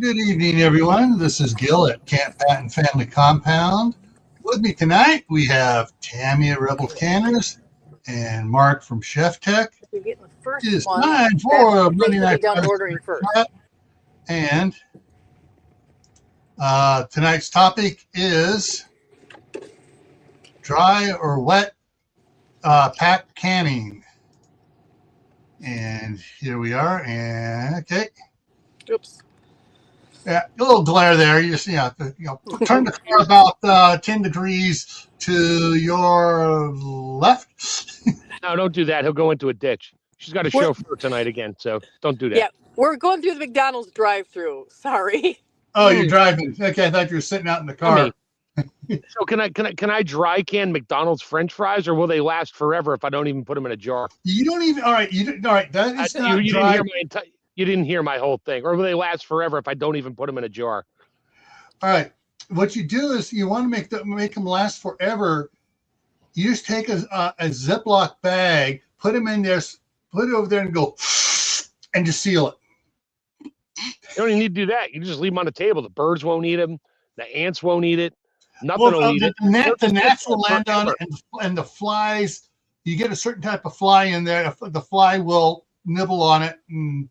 Good evening, everyone. This is Gil at Camppatton Family Compound. With me tonight, we have Tammy at Rebel Canners and Mark from ChefTech. You're getting the first It is one. time for That Monday needs to be Night done Fireside ordering first. Chat. And tonight's topic is dry or wet pack canning. And here we are. And okay. Oops. Yeah, a little glare there. You just turn the car about 10 degrees to your left. No, don't do that. He'll go into a ditch. She's got a chauffeur tonight again, so don't do that. Yeah, we're going through the McDonald's drive-through. Sorry. Oh, you're driving. Okay, I thought you were sitting out in the car. So can I dry can McDonald's French fries, or will they last forever if I don't even put them in a jar? You don't even. All right. That is not you dry. You didn't hear my whole thing, or will they last forever if I don't even put them in a jar? All right. What you do is you want to make them last forever. You just take a Ziploc bag, put them in there, put it over there, and go, and just seal it. You don't even need to do that. You just leave them on the table. The birds won't eat them. The ants won't eat it. Nothing will eat it. The gnats will land on it, and the flies. You get a certain type of fly in there. The fly will nibble on it and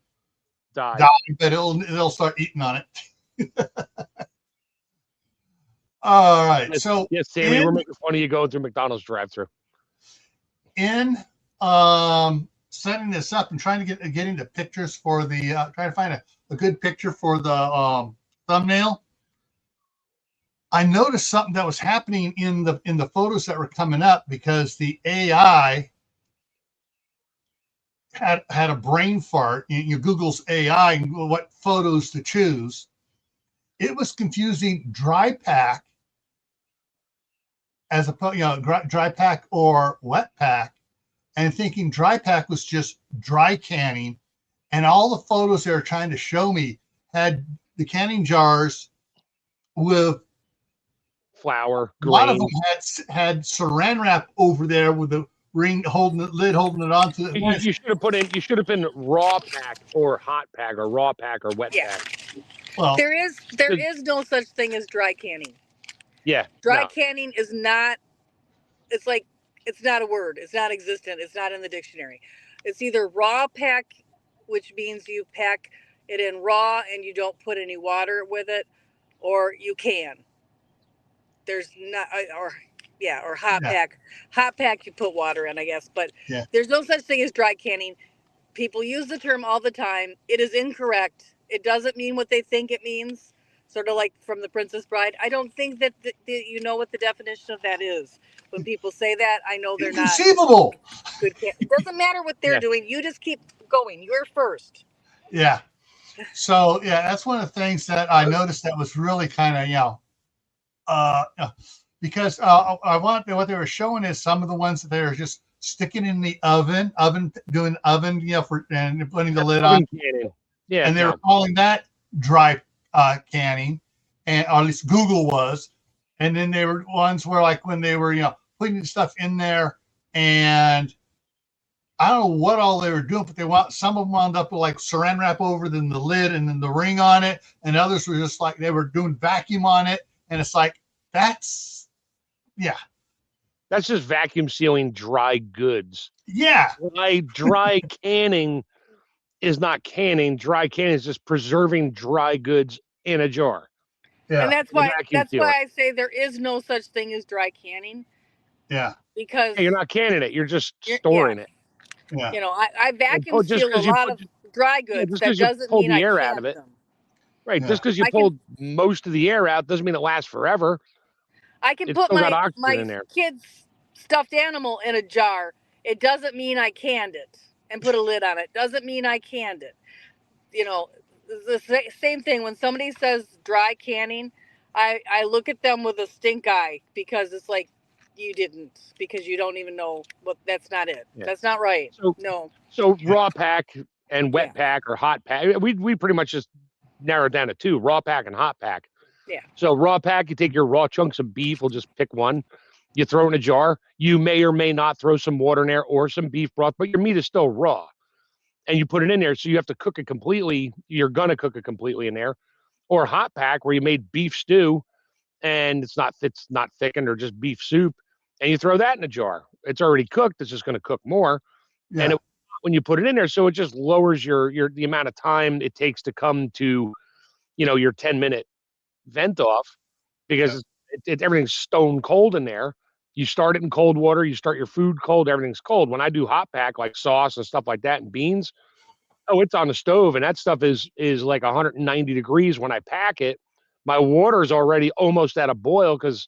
die, but it'll start eating on it. All right. Yes, so yes, Sammy, we're making fun of you going through McDonald's drive-through. In setting this up and trying to get into pictures for the trying to find a good picture for the thumbnail, I noticed something that was happening in the photos that were coming up because the AI had a brain fart. You Google's AI and Google what photos to choose. It was confusing dry pack as dry pack or wet pack, and thinking dry pack was just dry canning, and all the photos they were trying to show me had the canning jars with flour. A lot of them had saran wrap over there with the lid holding it onto it. You should have been raw pack or hot pack or raw pack or wet pack. Well, there is no such thing as dry canning. Yeah. Dry canning is not. It's not a word. It's not existent. It's not in the dictionary. It's either raw pack, which means you pack it in raw and you don't put any water with it, or you can. There's not or hot pack. Hot pack you put water in, I guess, but there's no such thing as dry canning. People use the term all the time. It is incorrect. It doesn't mean what they think it means. Sort of like from The Princess Bride. I don't think that you know what the definition of that is. When people say that, I know they're not conceivable. Good. It doesn't matter what they're doing. You just keep going. You're first. Yeah. So that's one of the things that I noticed that was really kind of because what they were showing is some of the ones that they were just sticking in the oven, and putting the lid on. Yeah. And they were calling that dry canning, or at least Google was. And then there were ones where, like, when they were, putting stuff in there, and I don't know what all they were doing, but some of them wound up with like saran wrap over then the lid and then the ring on it, and others were just like they were doing vacuum on it, and it's like that's just vacuum sealing dry goods. Yeah. Dry canning is not canning. Dry canning is just preserving dry goods in a jar. Yeah. And that's why I say there is no such thing as dry canning. Yeah. Because you're not canning it, you're just storing it. Yeah. I vacuum seal a lot of dry goods. That doesn't mean I can out of it. Right. Yeah. Just because you pulled most of the air out doesn't mean it lasts forever. I can put my kid's stuffed animal in a jar. It doesn't mean I canned it and put a lid on it. Doesn't mean I canned it. The same thing when somebody says dry canning, I look at them with a stink eye because it's like you didn't, because you don't even know what. That's not it. Yeah. That's not right. So raw pack and wet pack or hot pack. We pretty much just narrowed down to two: raw pack and hot pack. Yeah. So raw pack, you take your raw chunks of beef. We'll just pick one. You throw in a jar. You may or may not throw some water in there or some beef broth, but your meat is still raw. And you put it in there, so you have to cook it completely. You're going to cook it completely in there. or hot pack where you made beef stew and it's not thickened or just beef soup, and you throw that in a jar. It's already cooked. It's just going to cook more, Yeah. and when you put it in there, so it just lowers your the amount of time it takes to come to, your 10-minute vent off, because everything's stone cold in there. You start it in cold water. You start your food cold. Everything's cold. When I do hot pack like sauce and stuff like that and beans, oh, it's on the stove, and that stuff is like 190 degrees when I pack it. My water is already almost at a boil because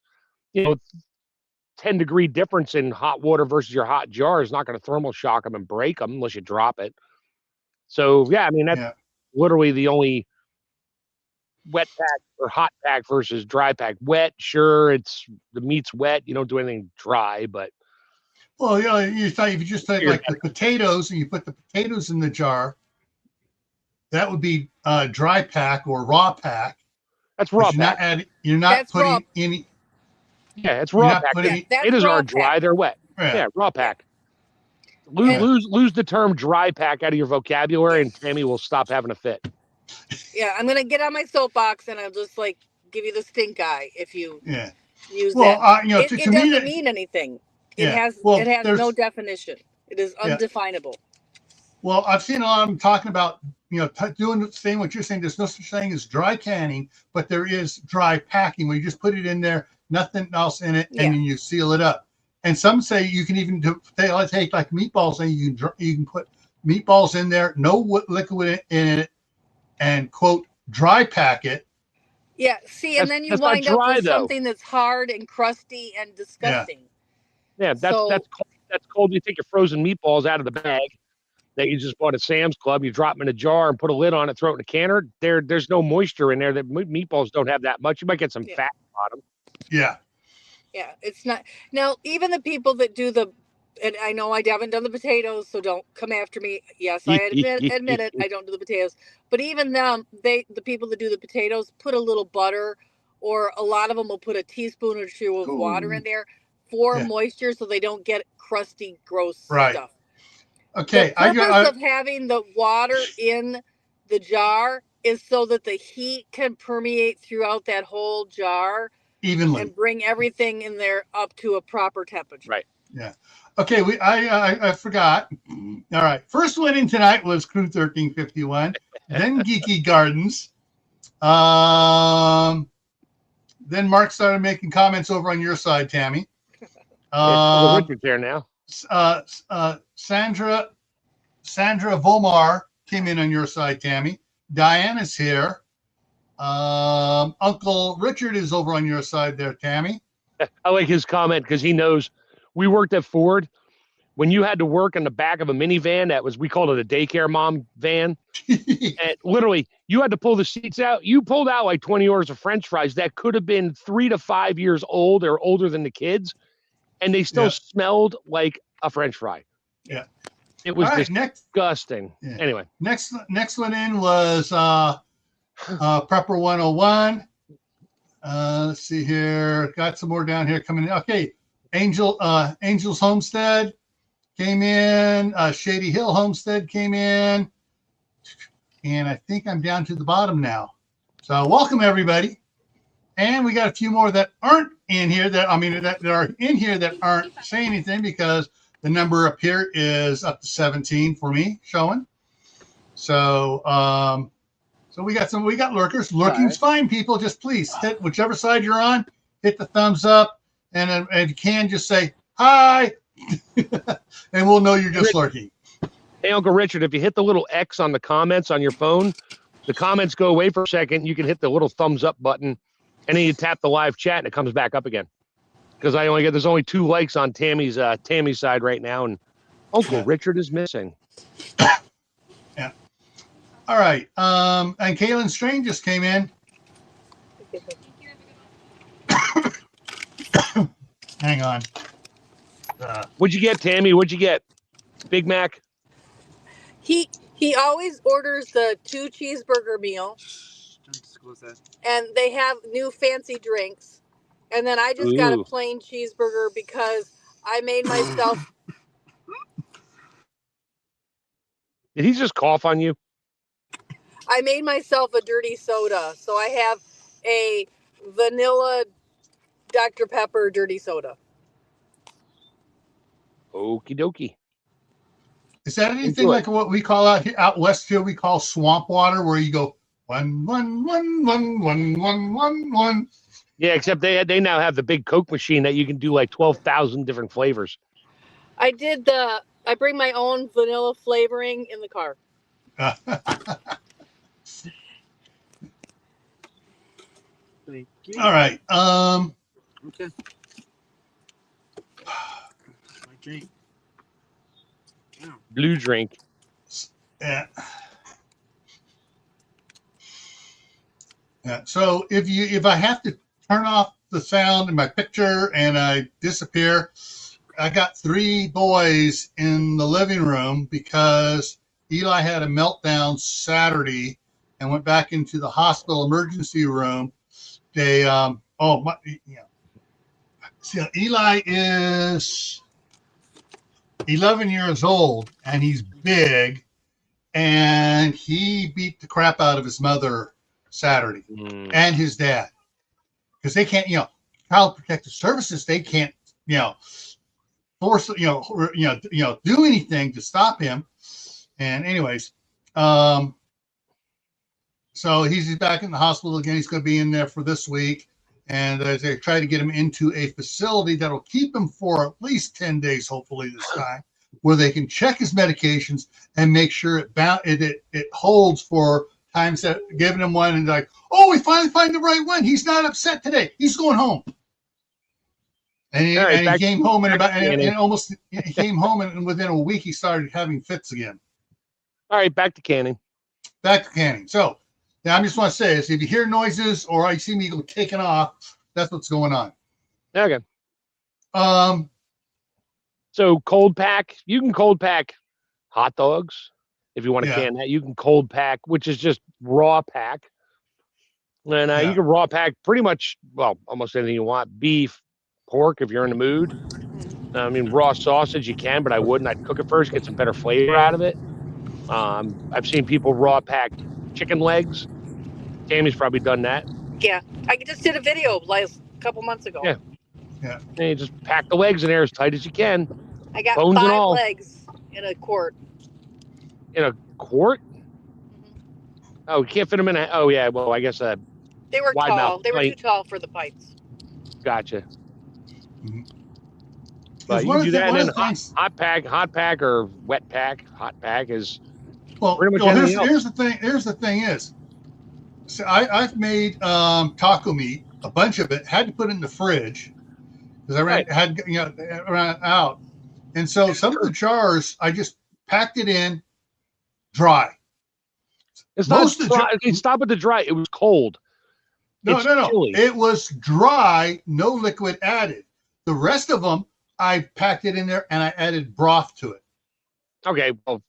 10-degree difference in hot water versus your hot jar is not going to thermal shock them and break them unless you drop it. So yeah, I mean that's literally the only wet pack or hot pack versus dry pack. Wet, sure, it's the meat's wet. You don't do anything dry, but well, you thought if you just take like the potatoes and you put the potatoes in the jar, that would be dry pack or raw pack. That's raw pack. You're not putting any. Yeah, it's raw pack. Potatoes aren't dry; they're wet. Yeah, raw pack. Lose the term dry pack out of your vocabulary, and Tammy will stop having a fit. Yeah, I'm gonna get on my soapbox and I'll just like give you the stink eye if you use that. It doesn't mean anything. It has no definition. It is undefinable. Well, I've seen a lot of them talking about doing the same what you're saying. There's no such thing as dry canning, but there is dry packing where you just put it in there, nothing else in it, and then you seal it up. And some say you can even take like meatballs and you can put meatballs in there, no liquid in it, and quote dry pack it. Yeah, see, and then you wind up with something that's hard and crusty and disgusting. Yeah, that's cold. You take your frozen meatballs out of the bag that you just bought at Sam's Club, you drop them in a jar and put a lid on it, throw it in a canner. There's no moisture in there. That meatballs don't have that much. You might get some fat on them. Yeah. Yeah, it's not. Now, even the people that do and I know I haven't done the potatoes, so don't come after me. Yes, I admit it. I don't do the potatoes. But even them, the people that do the potatoes put a little butter, or a lot of them will put a teaspoon or two of water in there for moisture so they don't get crusty, gross stuff. Okay. The purpose of having the water in the jar is so that the heat can permeate throughout that whole jar evenly and bring everything in there up to a proper temperature. Right. Yeah. Okay. I forgot. All right. First one in tonight was Crew 1351, then Geeky Gardens. Then Mark started making comments over on your side, Tammy. Richard's there now. Sandra Vomar came in on your side, Tammy. Diana's here. Uncle Richard is over on your side there, Tammy. I like his comment because he knows we worked at Ford. When you had to work in the back of a minivan, we called it a daycare mom van. And literally, you had to pull the seats out. You pulled out like 20 orders of French fries that could have been 3 to 5 years old or older than the kids, and they still smelled like a French fry. Yeah. It was disgusting. Yeah. Anyway. Next one in was Prepper 101. Let's see here. Got some more down here coming in. Okay. Angel's Homestead came in. Shady Hill Homestead came in. And I think I'm down to the bottom now. So welcome everybody. And we got a few more that aren't in here that are in here that aren't saying anything because the number up here is up to 17 for me showing. So we got lurkers. Lurking's fine, people. Just please hit whichever side you're on, hit the thumbs up, and if you can, just say hi, and we'll know you're just lurking. Hey, Uncle Richard, if you hit the little X on the comments on your phone, the comments go away for a second. You can hit the little thumbs up button, and then you tap the live chat, and it comes back up again. Because there's only 2 likes on Tammy's side right now, and Uncle Richard is missing. Yeah. All right. And Kaylin Strain just came in. Hang on. What'd you get, Tammy? What'd you get? Big Mac? He always orders the 2 cheeseburger meal. And they have new fancy drinks. And then I just got a plain cheeseburger because I made myself. Did he just cough on you? I made myself a dirty soda. So I have a vanilla Dr. Pepper dirty soda. Okie dokie. Is that anything Enjoy. like what we call out west here? We call swamp water, where you go 1 1 1 1 1 1 1 1. Yeah, except they now have the big Coke machine that you can do like 12,000 different flavors. I bring my own vanilla flavoring in the car. Thank you. All right. Okay. My drink. Wow. Blue drink. Yeah. Yeah. So if I have to turn off the sound in my picture and I disappear, I got 3 boys in the living room because Eli had a meltdown Saturday and went back into the hospital emergency room. They See, Eli is 11 years old and he's big, and he beat the crap out of his mother Saturday and his dad, because they can't, Child Protective Services, they can't, force, do anything to stop him. And anyways, so he's back in the hospital again. He's going to be in there for this week. And they try to get him into a facility that'll keep him for at least 10 days, hopefully this time, where they can check his medications and make sure it holds for times that giving him one and like, oh, we finally find the right one. He's not upset today. He's going home. And he came home he came home and within a week he started having fits again. All right, back to canning. So now I just want to say is if you hear noises or I see me taking off, that's what's going on. Okay. So cold pack, you can cold pack hot dogs if you want to can that. You can cold pack, which is just raw pack. And you can raw pack pretty much, almost anything you want. Beef, pork, if you're in the mood. I mean, raw sausage you can, but I wouldn't. I'd cook it first, get some better flavor out of it. I've seen people raw pack chicken legs. Tammy's probably done that. Yeah, I just did a video a couple months ago. Yeah. And you just pack the legs in there as tight as you can. I got bones 5 and all. legs in a quart. In a quart? Oh, you can't fit them in a. Oh yeah, well I guess they were tall. They were too tall for the pipes. Gotcha. Mm-hmm. But you can do that in hot pack or wet pack. Hot pack is pretty much anything else. Here's the thing is, so I've made taco meat, a bunch of it, had to put in the fridge because I ran out, and so some of the jars I just packed it in dry. It's not dry. Stop at the dry. It was cold. No. It was dry, no liquid added. The rest of them, I packed it in there and I added broth to it. Okay, well,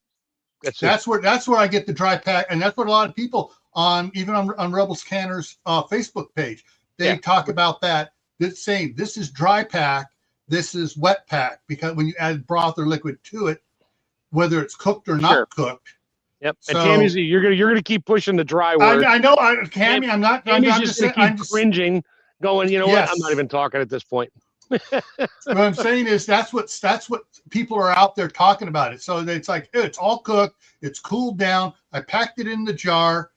that's where I get the dry pack, and that's what a lot of people on Rebels Canner's Facebook page talk about that. That's saying this is dry pack, this is wet pack, because when you add broth or liquid to it, whether it's cooked or not cooked. Yep. And Tammy's, you're gonna keep pushing the dry word. I know, Tammy. I'm not. Tammy's just gonna keep cringing, going. You know what? I'm not even talking at this point. What I'm saying is that's what people are out there talking about it. So it's like it's all cooked, it's cooled down. I packed it in the jar,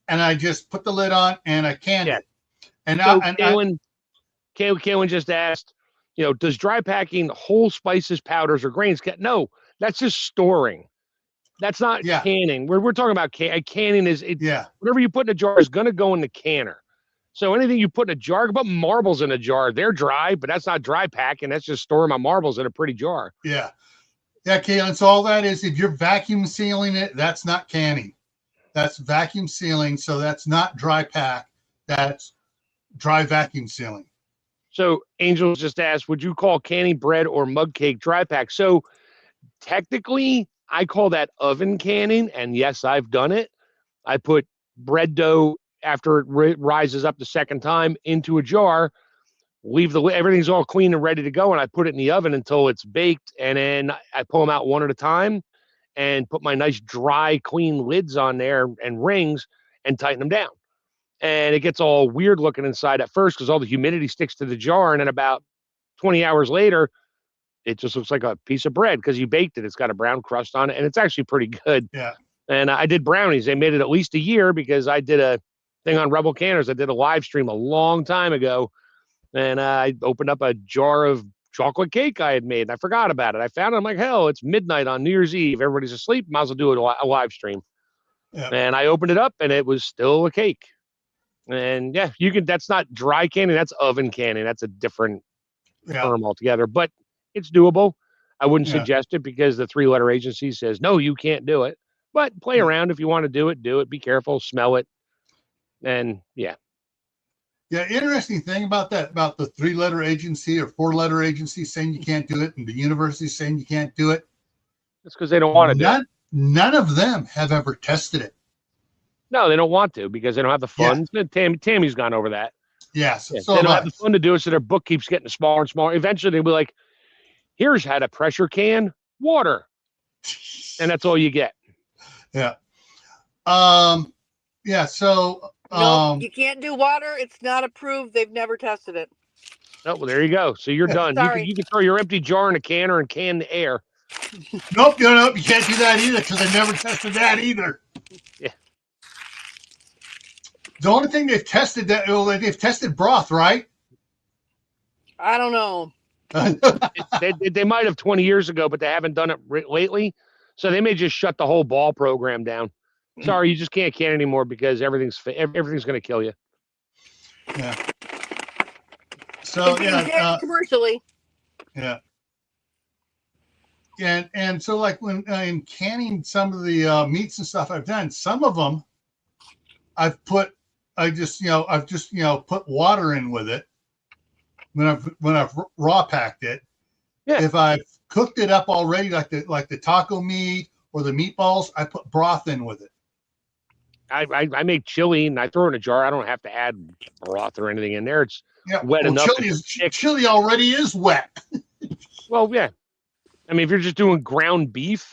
and I just put the lid on and I canned it. And so Kaylin just asked, does dry packing whole spices, powders, or grains get? No, that's just storing. That's not canning. We're talking about canning is whatever you put in a jar is going to go in the canner. So anything you put in a jar, put marbles in a jar. They're dry, but that's not dry packing. That's just storing my marbles in a pretty jar. Yeah. Yeah, Kaylin. So all that is, if you're vacuum sealing it, that's not canning. That's vacuum sealing. So that's not dry pack. That's dry vacuum sealing. So Angels just asked, would you call canning bread or mug cake dry pack? So technically, I call that oven canning, and yes, I've done it. I put bread dough after it rises up the second time into a jar, everything's all clean and ready to go, and I put it in the oven until it's baked, and then I pull them out one at a time, and put my nice dry, clean lids on there and rings and tighten them down. And it gets all weird looking inside at first because all the humidity sticks to the jar. And then about 20 hours later, it just looks like a piece of bread because you baked it. It's got a brown crust on it, and it's actually pretty good. Yeah. And I did brownies. They made it at least a year because I did a thing on Rebel Canners. I did a live stream a long time ago, and I opened up a jar of chocolate cake I had made. And I forgot about it. I found it. I'm like, hell, it's midnight on New Year's Eve. Everybody's asleep. Might as well do a live stream. Yeah. And I opened it up, and it was still a cake. And yeah, you can. That's not dry canning. That's oven canning. That's a different term altogether. But it's doable. I wouldn't suggest it because the 3-letter agency says, no, you can't do it. But play around. If you want to do it, do it. Be careful, smell it. And yeah. Yeah, interesting thing about that, about the 3-letter agency or 4-letter agency saying you can't do it and the university saying you can't do it. It's because they don't want to do it. None of them have ever tested it. No, they don't want to because they don't have the funds. Yeah. Tammy's gone over that. Yes. Yeah, so they don't have the fun to do it, so their book keeps getting smaller and smaller. Eventually, they'll be like, here's how to pressure can water. And that's all you get. Yeah. Yeah, so... no, you can't do water. It's not approved. They've never tested it. Oh, well, there you go. So you're done. You can throw your empty jar in a canner and can the air. Nope, you can't do that either because they never tested that either. Yeah. The only thing they've tested they've tested broth, right? I don't know. they might have 20 years ago, but they haven't done it lately. So they may just shut the whole ball program down. Sorry, you just can't can anymore because everything's going to kill you. Yeah. So commercially. Yeah. And so like when in canning some of the meats and stuff I've done, some of them I've just put water in with it when I've raw packed it. Yeah. If I've cooked it up already, like the taco meat or the meatballs, I put broth in with it. I make chili and I throw it in a jar. I don't have to add broth or anything in there. It's wet enough. Chili already is wet. Well, yeah. I mean, if you're just doing ground beef,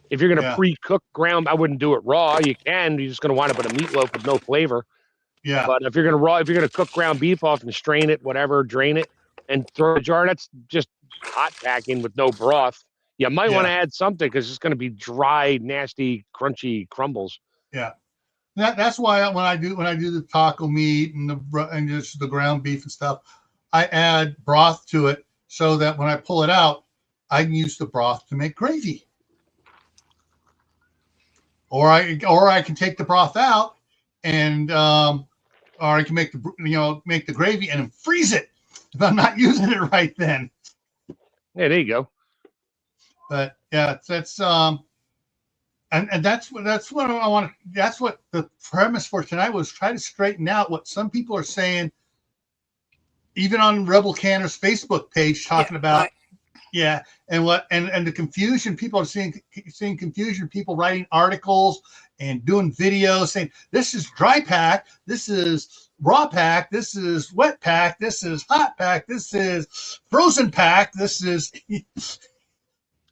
if you're going to pre-cook ground, I wouldn't do it raw. You can. You're just going to wind up with a meatloaf with no flavor. Yeah. But if you're going to cook ground beef off and strain it, whatever, drain it, and throw in a jar, that's just hot packing with no broth. You might want to add something because it's going to be dry, nasty, crunchy crumbles. Yeah. That's why when I do the taco meat and just the ground beef and stuff, I add broth to it so that when I pull it out, I can use the broth to make gravy. Or I can take the broth out and or I can make the gravy and then freeze it if I'm not using it right then. Yeah, there you go. But yeah, that's and that's what I want. That's what the premise for tonight was: try to straighten out what some people are saying, even on Rebel Canner's Facebook page, talking about. Yeah, and the confusion people are seeing confusion. People writing articles and doing videos saying this is dry pack, this is raw pack, this is wet pack, this is hot pack, this is frozen pack, this is.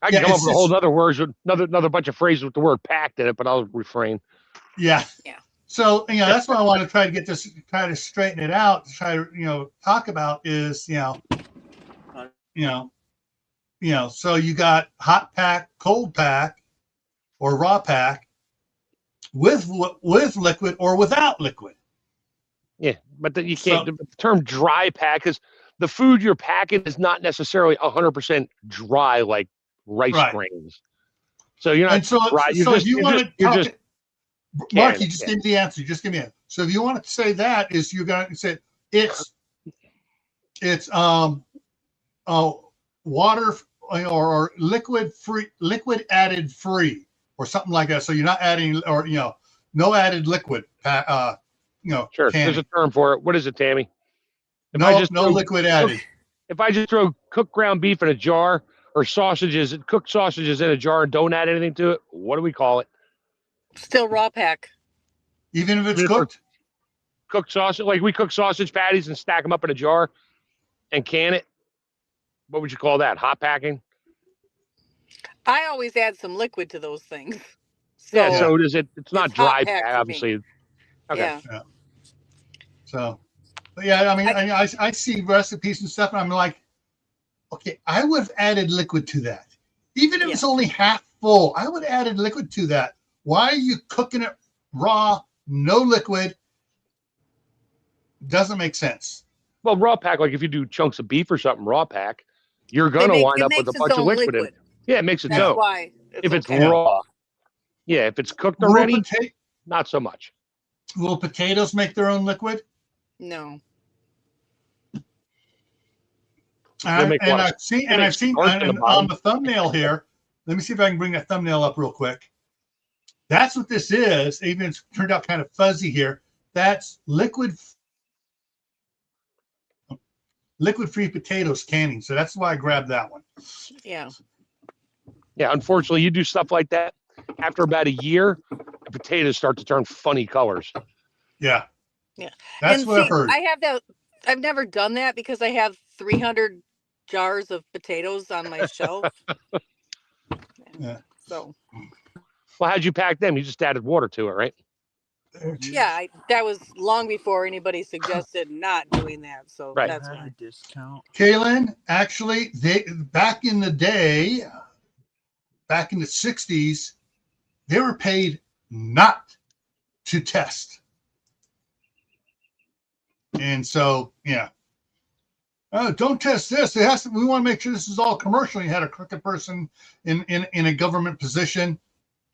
I can come up with a whole other words with another bunch of phrases with the word packed in it, but I'll refrain. Yeah. Yeah. So that's what I want to try to straighten it out, to try to talk about is so you got hot pack, cold pack, or raw pack with liquid or without liquid. Yeah, but you can't. The term dry pack is the food you're packing is not necessarily 100% dry like rice grains. So you're not dry. Mark, you just gave me the answer. You just give me it. So if you want to say that, is you're going to say it's water or liquid added free or something like that. So you're not adding or no added liquid. Sure. Canning. There's a term for it. What is it, Tammy? No liquid added. If I just throw cooked ground beef in a jar or cooked sausages in a jar and don't add anything to it, what do we call it? Still raw pack. Even if it's cooked? Cooked sausage. Like we cook sausage patties and stack them up in a jar and can it. What would you call that? Hot packing? I always add some liquid to those things. So Yeah. So is it? It's not it's hot dry pack pack, for me. obviously. Okay. Yeah. So, but yeah, I mean, I see recipes and stuff, and I'm like, okay, I would have added liquid to that. Even if it's only half full, I would have added liquid to that. Why are you cooking it raw, no liquid? Doesn't make sense. Well, raw pack, like if you do chunks of beef or something, raw pack, you're gonna wind up with a its bunch of own liquid in it. Yeah, it makes its That's own. why If it's okay. raw, yeah. If it's cooked already, not so much. Will potatoes make their own liquid? No. And I've seen on the thumbnail here. Let me see if I can bring that thumbnail up real quick. That's what this is. Even it's turned out kind of fuzzy here. That's liquid-free potatoes canning. So that's why I grabbed that one. Yeah. Yeah. Unfortunately, you do stuff like that. After about a year, the potatoes start to turn funny colors. Yeah. Yeah. That's what I heard. I have that. I've never done that because I have 300 jars of potatoes on my shelf. Yeah. So. Well, how'd you pack them? You just added water to it, right? Yeah, that was long before anybody suggested not doing that. So that's why. Discount. Kaylin, actually, back in the day, back in the 60s, they were paid not to test. And so, yeah. Oh, don't test this. It has to. We want to make sure this is all commercial. You had a crooked person in a government position,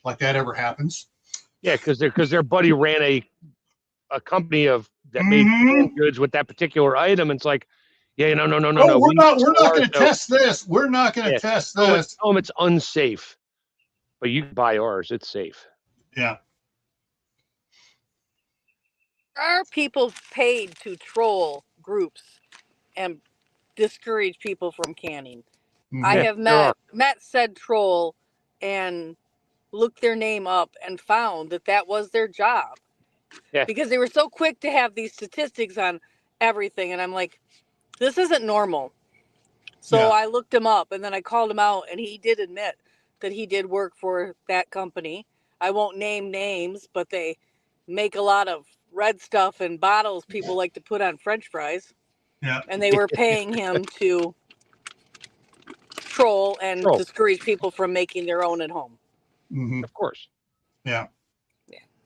like that ever happens. Yeah, because their buddy ran a company that made canned goods with that particular item. And it's like, yeah, no. We're not going to test this. We're not going to test this. Tell them it's unsafe, but you can buy ours. It's safe. Yeah. Are people paid to troll groups and discourage people from canning? I have met said troll and looked their name up and found that was their job. Yeah. Because they were so quick to have these statistics on everything, and I'm like, this isn't normal. So I looked him up, and then I called him out, and he did admit that he did work for that company. I won't name names, but they make a lot of red stuff and bottles people like to put on French fries. Yeah. And they were paying him to troll and discourage people from making their own at home. Mm-hmm. Of course. Yeah.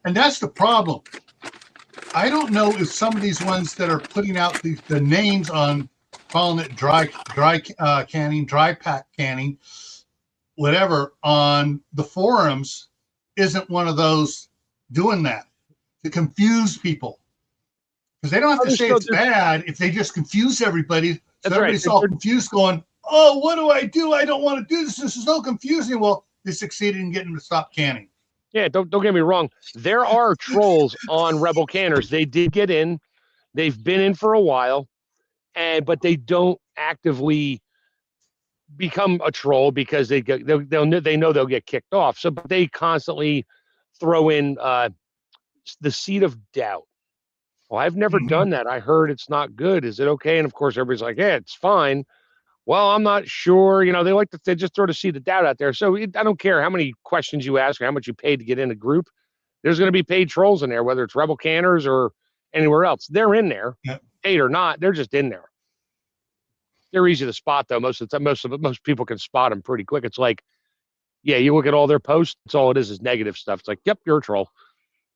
And that's the problem. I don't know if some of these ones that are putting out the names on calling it dry canning, dry pack canning, whatever, on the forums isn't one of those doing that to confuse people. Because they don't have to say it's bad if they just confuse everybody. So everybody's all confused going, oh, what do? I don't want to do this. This is so confusing. Well, they succeeded in getting them to stop canning. Yeah, don't get me wrong. There are trolls on Rebel Canners. They did get in. They've been in for a while, but they don't actively become a troll because they know they'll get kicked off. So they constantly throw in the seed of doubt. Well, I've never done that. I heard it's not good. Is it okay? And of course, everybody's like, yeah, it's fine. Well, I'm not sure. They just throw the seed of doubt out there. So I don't care how many questions you ask or how much you paid to get in a group. There's going to be paid trolls in there, whether it's Rebel Canners or anywhere else. They're in there, paid or not. They're just in there. They're easy to spot, though. Most people can spot them pretty quick. It's like, yeah, you look at all their posts. It's all it is negative stuff. It's like, yep, you're a troll.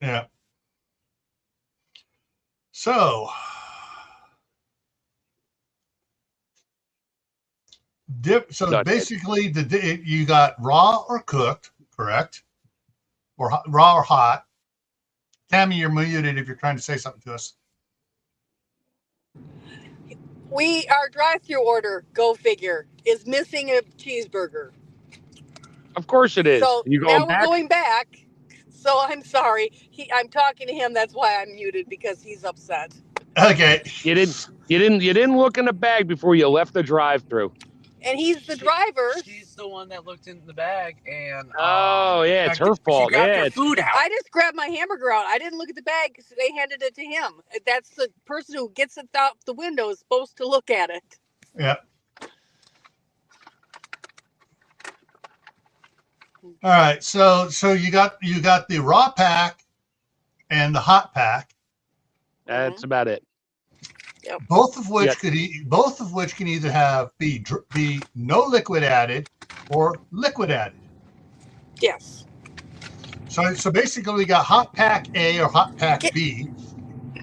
Yeah. So, basically, you got raw or cooked, correct? Or raw or hot. Tammy, you're muted if you're trying to say something to us. Our drive-through order, go figure, is missing a cheeseburger. Of course it is. So now we're going back. So I'm sorry. I'm talking to him. That's why I'm muted, because he's upset. Okay. You didn't look in the bag before you left the drive-through. And he's the driver. She's the one that looked in the bag, and it's her fault. She grabbed her food out. I just grabbed my hamburger out. I didn't look at the bag because they handed it to him. That's the person who gets it out the window is supposed to look at it. Yeah. All right, so you got the raw pack and the hot pack, That's about it. both of which Yep. both of which can either be no liquid added or liquid added. Yes. So basically, we got hot pack A or hot pack B,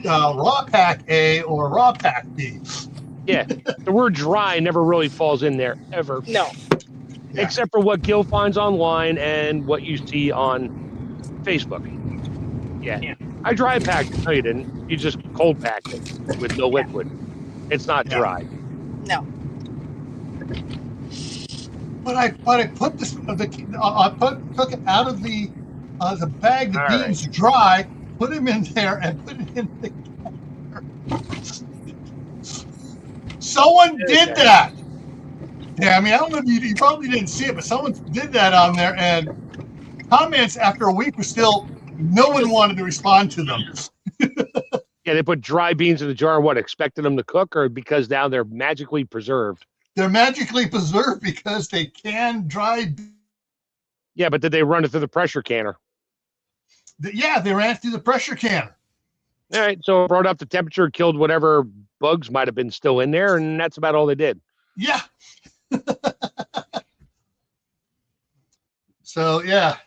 raw pack A or raw pack B. Yeah. The word dry never really falls in there ever. No. Yeah. Except for what Gil finds online and what you see on Facebook. Yeah. I dry packed it. No, you didn't. You just cold packed it with no liquid. It's not Yeah. dry. No. But I put this took it out of the bag, the All beans dry, put them in there, and put it in the. Someone did that. Yeah, I mean, I don't know if you probably didn't see it, but someone did that on there, and comments after a week were still, no one wanted to respond to them. Yeah, they put dry beans in the jar. What, expected them to cook, or because now they're magically preserved? They're magically preserved because they can dry. Yeah, but did they run it through the pressure canner? Yeah, they ran it through the pressure canner. All right, so it brought up the temperature, killed whatever bugs might have been still in there, and that's about all they did. Yeah. So yeah,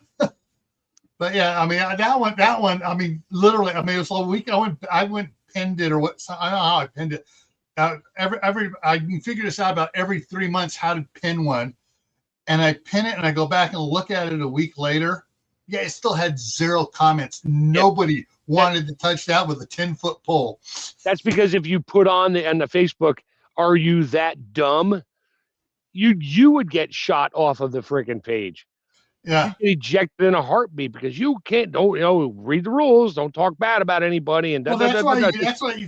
but yeah, I mean that one. I mean, literally, I mean, it was a week. I went pinned it or what? I don't know how I pinned it. I can figure this out about every 3 months how to pin one, and I pin it and I go back and look at it a week later. Yeah, it still had 0 comments. Nobody wanted to touch that with a 10-foot pole. That's because if you put on the Facebook, "Are you that dumb?" you would get shot off of the freaking page. Yeah, you get ejected in a heartbeat because you don't read the rules, don't talk bad about anybody, and well, that's why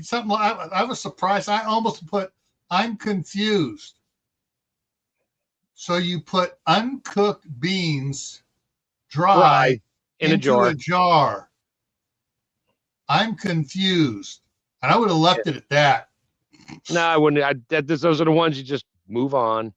something. I was surprised. I almost put "I'm confused." So you put uncooked beans dry into a jar. I'm confused, and I would have left it at that. No, I wouldn't. Those are the ones you just move on.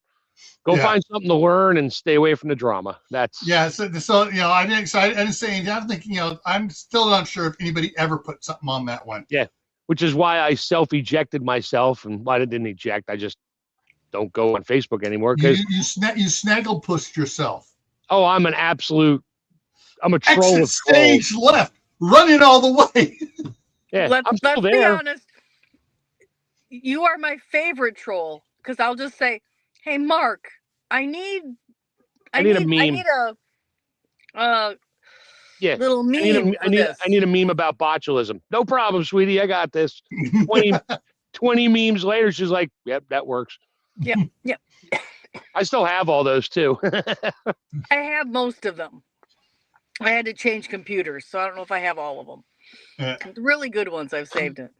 Go find something to learn and stay away from the drama. That's So you know, I didn't say anything. I'm thinking, you know, I'm still not sure if anybody ever put something on that one. Yeah, which is why I self-ejected myself, and I didn't eject. I just don't go on Facebook anymore because you snaggle pushed yourself. Oh, I'm a troll. Exit stage left, running all the way. Yeah, let's be honest. You are my favorite troll because I'll just say, "Hey, Mark, I need a meme. Little meme. I need a meme about botulism. No problem, sweetie. I got this." 20 memes later, she's like, "Yep, that works." Yep. I still have all those too. I have most of them. I had to change computers, so I don't know if I have all of them. Yeah. The really good ones, I've saved it.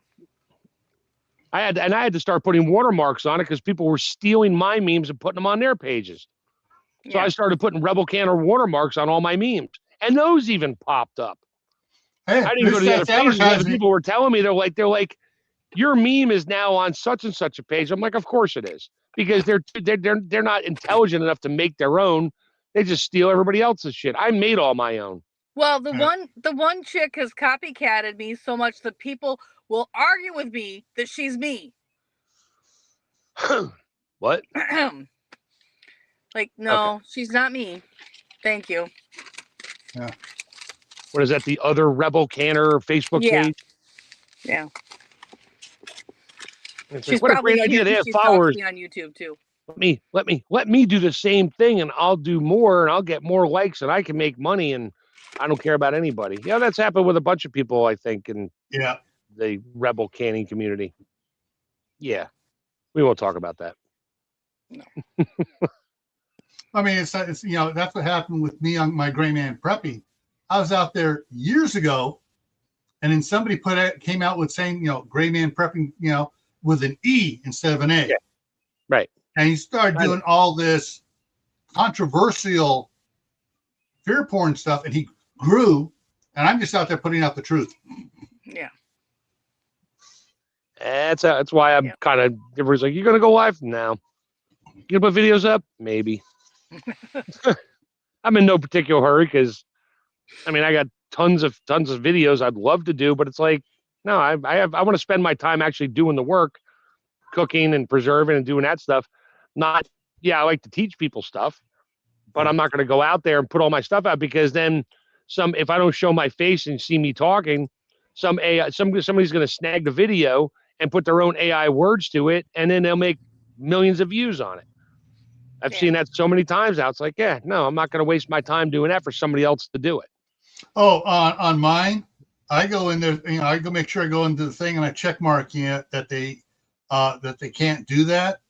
I had to start putting watermarks on it because people were stealing my memes and putting them on their pages. So I started putting Rebel Canner watermarks on all my memes, and those even popped up. Hey, I didn't go to the other pages. The other people were telling me they're like, "Your meme is now on such and such a page." I'm like, "Of course it is," because they're not intelligent enough to make their own. They just steal everybody else's shit. I made all my own. Well, the one chick has copycatted me so much that people will argue with me that she's me. What? Like, no, she's not me. Thank you. Yeah. What is that? The other Rebel Canner Facebook page? Yeah. She's what a great idea. They have followers on YouTube too. Let me do the same thing, and I'll do more, and I'll get more likes, and I can make money, and I don't care about anybody. Yeah, that's happened with a bunch of people, I think, in the Rebel canning community. Yeah, we won't talk about that. No. I mean, it's that's what happened with me on my Gray Man Prepping. I was out there years ago, and then somebody came out with saying, Gray Man Prepping, with an E instead of an A. Yeah. Right. And he started doing all this controversial fear porn stuff, and he grew. And I'm just out there putting out the truth. Yeah. That's why I'm kind of. Everybody's like, "You're gonna go live now? You gonna put videos up? Maybe." I'm in no particular hurry because, I mean, I got tons of videos I'd love to do, but it's like, no, I want to spend my time actually doing the work, cooking and preserving and doing that stuff. Not, yeah, I like to teach people stuff, but I'm not going to go out there and put all my stuff out because then if I don't show my face and see me talking, somebody's going to snag the video and put their own AI words to it, and then they'll make millions of views on it. I've seen that so many times now. It's like, yeah, no, I'm not going to waste my time doing that for somebody else to do it. Oh, on mine, I go in there. I go make sure I go into the thing and I check mark that they can't do that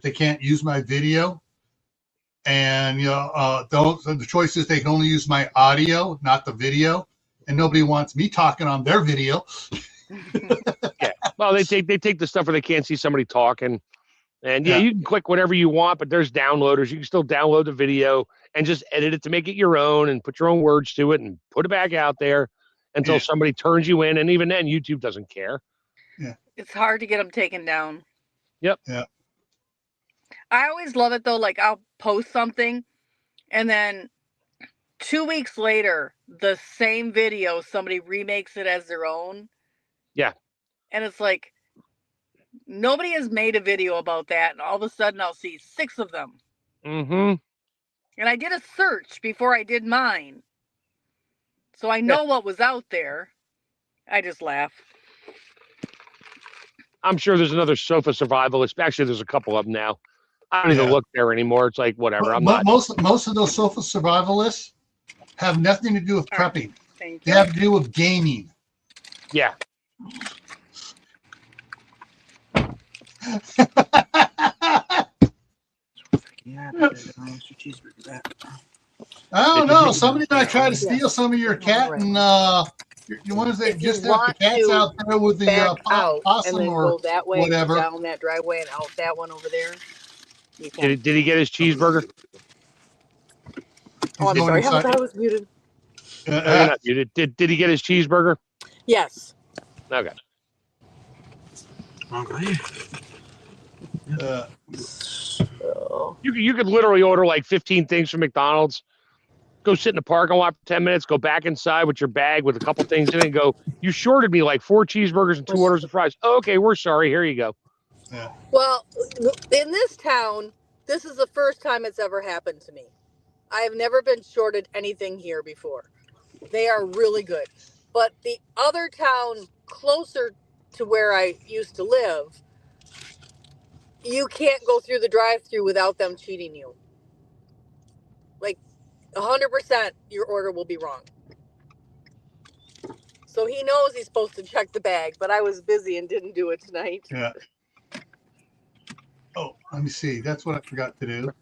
they can't use my video, and the choice is they can only use my audio, not the video, and nobody wants me talking on their video. Yeah, well, they take the stuff where they can't see somebody talking. And you can click whatever you want, but there's downloaders. You can still download the video and just edit it to make it your own and put your own words to it and put it back out there until somebody turns you in. And even then, YouTube doesn't care. Yeah. It's hard to get them taken down. Yep. Yeah. I always love it though. Like I'll post something and then 2 weeks later, the same video, somebody remakes it as their own. Yeah. And it's like, nobody has made a video about that, and all of a sudden I'll see 6 of them. Mm-hmm. And I did a search before I did mine, so I know what was out there. I just laugh. I'm sure there's another sofa survivalist. Actually, there's a couple of them now. I don't even look there anymore. It's like whatever. Most of those sofa survivalists have nothing to do with prepping. Thank They you. have to do with gaming. Yeah. Yeah, I don't know. Somebody might try to steal some of your cat and your ones that If you just have the want cats to out there with the Back out and possum then or go that way, whatever. down that driveway, and out that one over there. You can. Did he get his cheeseburger? Oh, I'm He's sorry. going inside. I was muted. No, you're not muted. Did he get his cheeseburger? Yes. Okay. Okay. Oh. You could literally order like 15 things from McDonald's, go sit in the parking lot for 10 minutes, go back inside with your bag with a couple things in it, and go, you shorted me like 4 cheeseburgers and 2 orders of fries. Oh, okay, we're sorry. Here you go. Yeah. Well, in this town, this is the first time it's ever happened to me. I have never been shorted anything here before. They are really good. But the other town closer to where I used to live, you can't go through the drive-thru without them cheating you. Like 100% your order will be wrong. So he knows he's supposed to check the bag, but I was busy and didn't do it tonight. Yeah. Oh, let me see. That's what I forgot to do.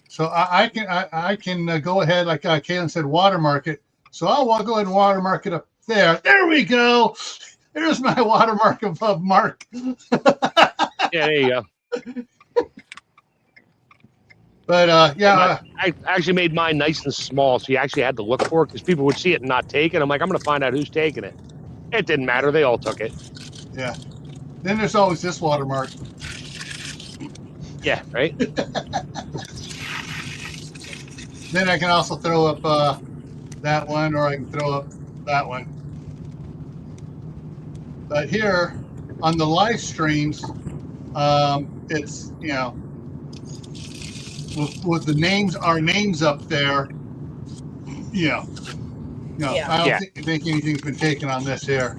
So I can go ahead, like Kaylin said, watermark it. So I'll go ahead and watermark it up there. There we go. There's my watermark above Mark. Yeah, there you go. But I actually made mine nice and small, so you actually had to look for it because people would see it and not take it. I'm like, I'm going to find out who's taking it. It didn't matter. They all took it. Yeah. Then there's always this watermark. Yeah, right? Then I can also throw up that one, or I can throw up that one. But here on the live streams, it's, with the names, our names up there, I don't think anything's been taken on this here.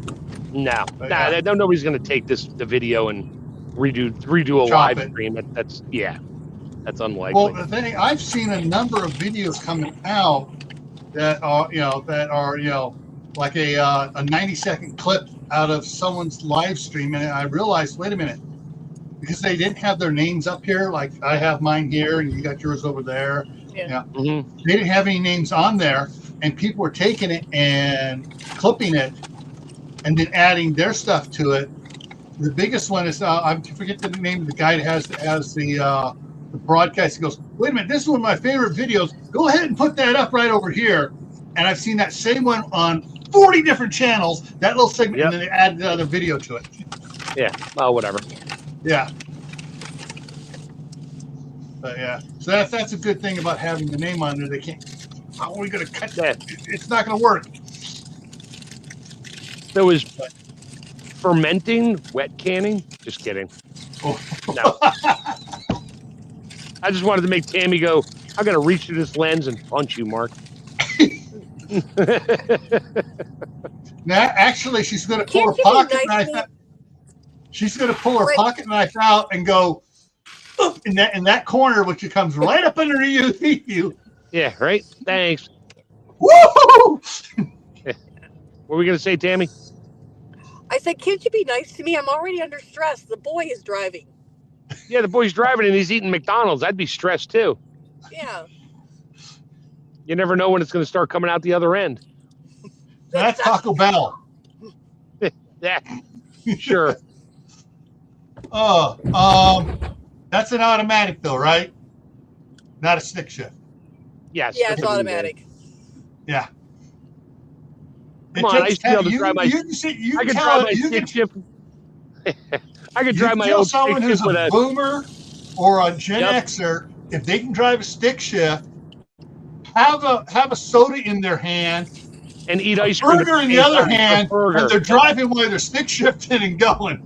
No, But, nobody's going to take the video and redo a live stream. That's unlikely. Well, the thing, I've seen a number of videos coming out that are like a 90-second clip out of someone's live stream, and I realized, wait a minute, because they didn't have their names up here, like I have mine here and you got yours over there. Yeah. Mm-hmm. They didn't have any names on there, and people were taking it and clipping it and then adding their stuff to it. The biggest one is I forget the name of the guy that has the broadcast. He goes, wait a minute, this is one of my favorite videos. Go ahead and put that up right over here. And I've seen that same one on 40 different channels, that little segment, and then they added another video to it. Yeah, well, whatever. Yeah. But yeah, so that's a good thing about having the name on there. They can't How are we going to cut that. It's not going to work. So is fermenting wet canning? Just kidding. Oh. No. I just wanted to make Tammy go, I'm going to reach through this lens and punch you, Mark. Now, actually, she's going to pull her Can't you be pocket nice knife to me? out. She's going to pull her Wait. pocket knife out and go in that corner, which it comes right up underneath you. Yeah, right? Thanks. Woo! What were we going to say, Tammy? I said, can't you be nice to me? I'm already under stress. The boy is driving. Yeah, the boy's driving and he's eating McDonald's. I'd be stressed too. Yeah. You never know when it's going to start coming out the other end. That's Taco Bell. Yeah, sure. That's an automatic though, right? Not a stick shift. Yes. Yeah, it's automatic. Yeah. Come on, I used to be able to drive my. I could drive my stick shift. I could drive my old stick someone who's shift with a boomer or a Gen Xer, if they can drive a stick shift, have a soda in their hand, and eat ice cream. Burger in the other hand, and they're driving while they're stick shifting and going.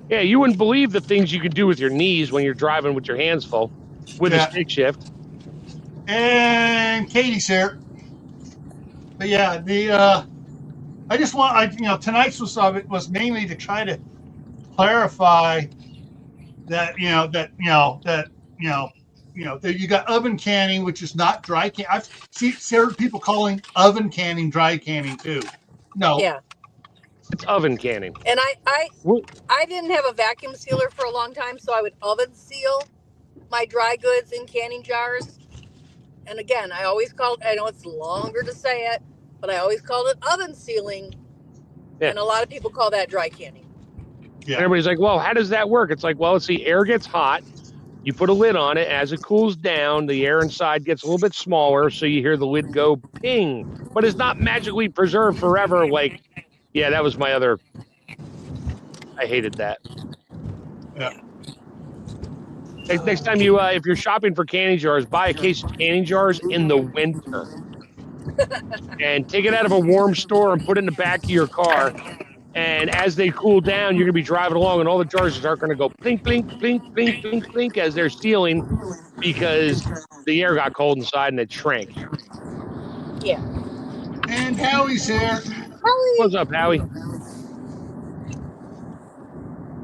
Yeah, you wouldn't believe the things you could do with your knees when you're driving with your hands full with a stick shift. And Katie's here. But yeah, I just want tonight's was mainly to try to clarify that that you got oven canning, which is not dry canning. I've heard people calling oven canning dry canning too. No. Yeah. It's oven canning. And I didn't have a vacuum sealer for a long time, so I would oven seal my dry goods in canning jars. And again, I know it's longer to say it, but I always called it oven sealing. Yeah. And a lot of people call that dry canning. Yeah. And everybody's like, well, how does that work? It's like, well, it's the air gets hot. You put a lid on it. As it cools down, the air inside gets a little bit smaller, so you hear the lid go ping. But it's not magically preserved forever. Like, yeah, that was my other. I hated that. Yeah. Next time if you're shopping for canning jars, buy a case of canning jars in the winter. And take it out of a warm store and put it in the back of your car. And as they cool down, you're going to be driving along, and all the jars are going to go blink, blink, blink, blink, blink, blink as they're sealing because the air got cold inside and it shrank. Yeah. And Howie's here. Howie. What's up, Howie?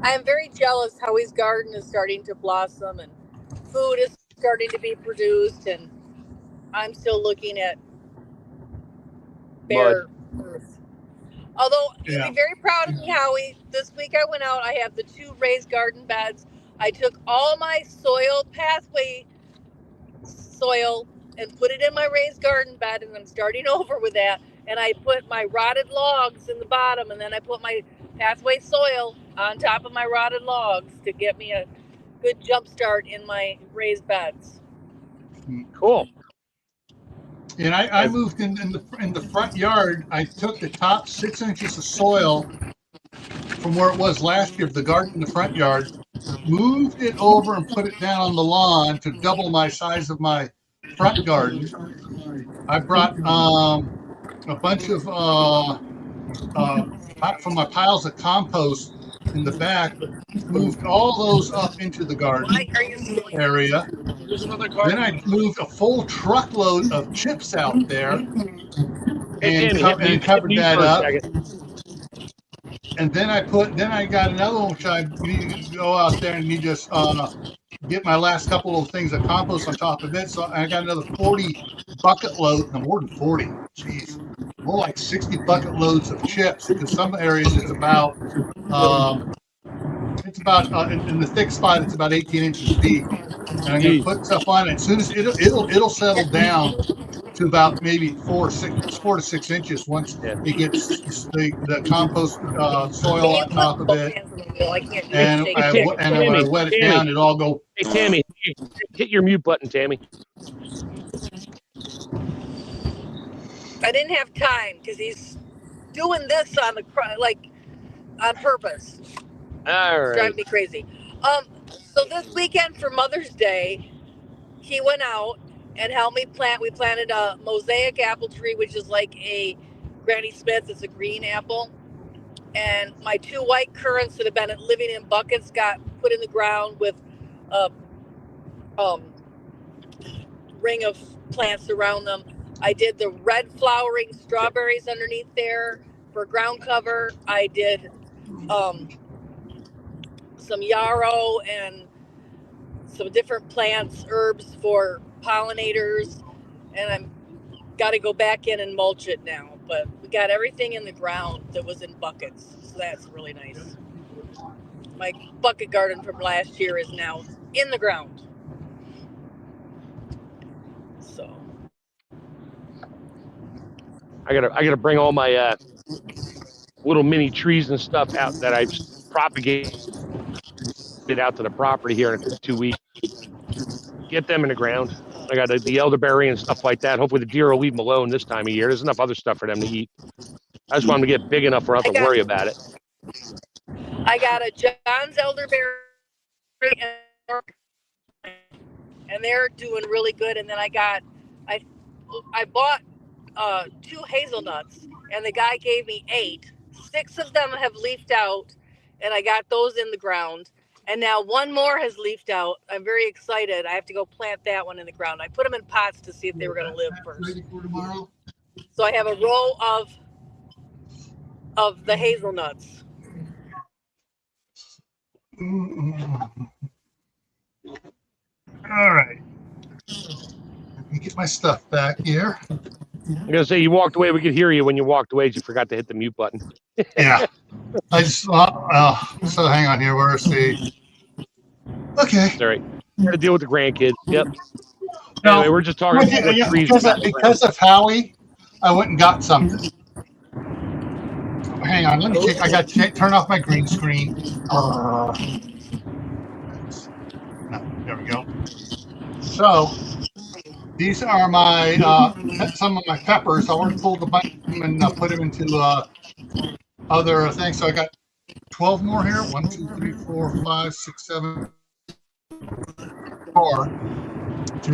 I am very jealous. Howie's garden is starting to blossom and food is starting to be produced, and I'm still looking at bare earth. Although you'd be very proud of me, Howie. This week I went out. I have the 2 raised garden beds. I took all my soil pathway soil and put it in my raised garden bed, and I'm starting over with that. And I put my rotted logs in the bottom, and then I put my pathway soil on top of my rotted logs to get me a good jump start in my raised beds. Cool. And I moved in the front yard. I took the top 6 inches of soil from where it was last year, the garden in the front yard, moved it over and put it down on the lawn to double my size of my front garden. I brought a bunch of from my piles of compost in the back, moved all those up into the garden area. Then I moved a full truckload of chips out there and covered that up. And then I got another one, which I need to go out there and need just get my last couple of things of compost on top of it. So I got another 40 bucket load, no, more than 40. Jeez, more like 60 bucket loads of chips. In some areas, it's about in the thick spot, it's about 18 inches deep. And I'm going to put stuff on it. As soon as it'll settle down to about maybe 4 to 6 inches once it gets the compost soil on top of it. And when I wet it down, it all go. Hey, Tammy, hit your mute button, Tammy. I didn't have time because he's doing this on purpose. All right. It's driving me crazy. So this weekend for Mother's Day, he went out and helped me plant. We planted a mosaic apple tree, which is like a Granny Smith. It's a green apple. And my 2 white currants that have been living in buckets got put in the ground with a ring of plants around them. I did the red flowering strawberries underneath there for ground cover. I did some yarrow and some different plants, herbs for pollinators, and I'm got to go back in and mulch it now. But we got everything in the ground that was in buckets, so that's really nice. My bucket garden from last year is now in the ground. So I gotta bring all my little mini trees and stuff out that I've propagated out to the property here in 2 weeks. Get them in the ground. I got the elderberry and stuff like that. Hopefully the deer will leave them alone this time of year. There's enough other stuff for them to eat. I just want them to get big enough where I don't have to worry about it. I got a John's elderberry and they're doing really good. And then I bought 2 hazelnuts, and the guy gave me 8. 6 of them have leafed out, and I got those in the ground. And now 1 more has leafed out. I'm very excited. I have to go plant that one in the ground. I put them in pots to see if they were going to live first. Ready for tomorrow? So I have a row of the hazelnuts. All right. Let me get my stuff back here. I'm gonna say you walked away. We could hear you when you walked away. You forgot to hit the mute button. Yeah. I just so hang on here. Where's the? Okay. All right. Got to deal with the grandkids. Yep. No, anyway, we're just talking about yeah, trees. because of Howie, I went and got something. Hang on. Let me check. I got to turn off my green screen. No, there we go. So these are my some of my peppers. I already pulled a bunch of them and put them into other things. So I got 12 more here. 1, 2, 3, 4, 5, 6, 7, 4 to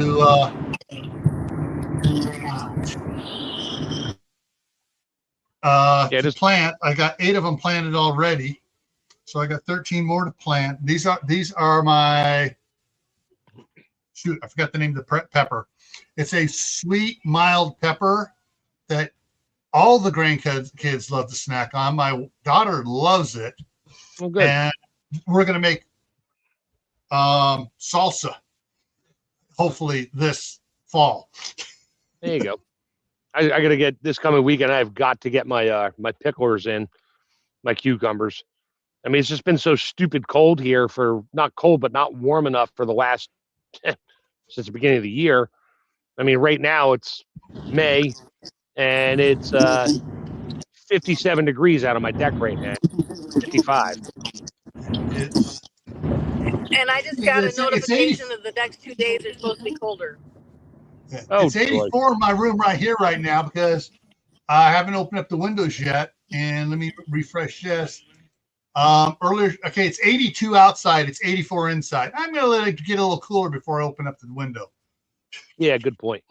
to plant. I got 8 of them planted already, so I got 13 more to plant. These are my shoot. I forgot the name of the pepper. It's a sweet, mild pepper that all the grandkids love to snack on. My daughter loves it. Well, good. And we're gonna make salsa hopefully this fall. There you go. I got to get this coming weekend. I've got to get my my picklers in, my cucumbers. I mean, it's just been so stupid cold here for not cold, but not warm enough for the last since the beginning of the year. I mean, right now it's May and it's 57 degrees out on my deck right now. 55. And I just got a notification that the next 2 days are supposed to be colder. Yeah. Oh, it's 84 in my room right here right now because I haven't opened up the windows yet. And let me refresh this. Earlier, okay, it's 82 outside. It's 84 inside. I'm going to let it get a little cooler before I open up the window. Yeah, good point.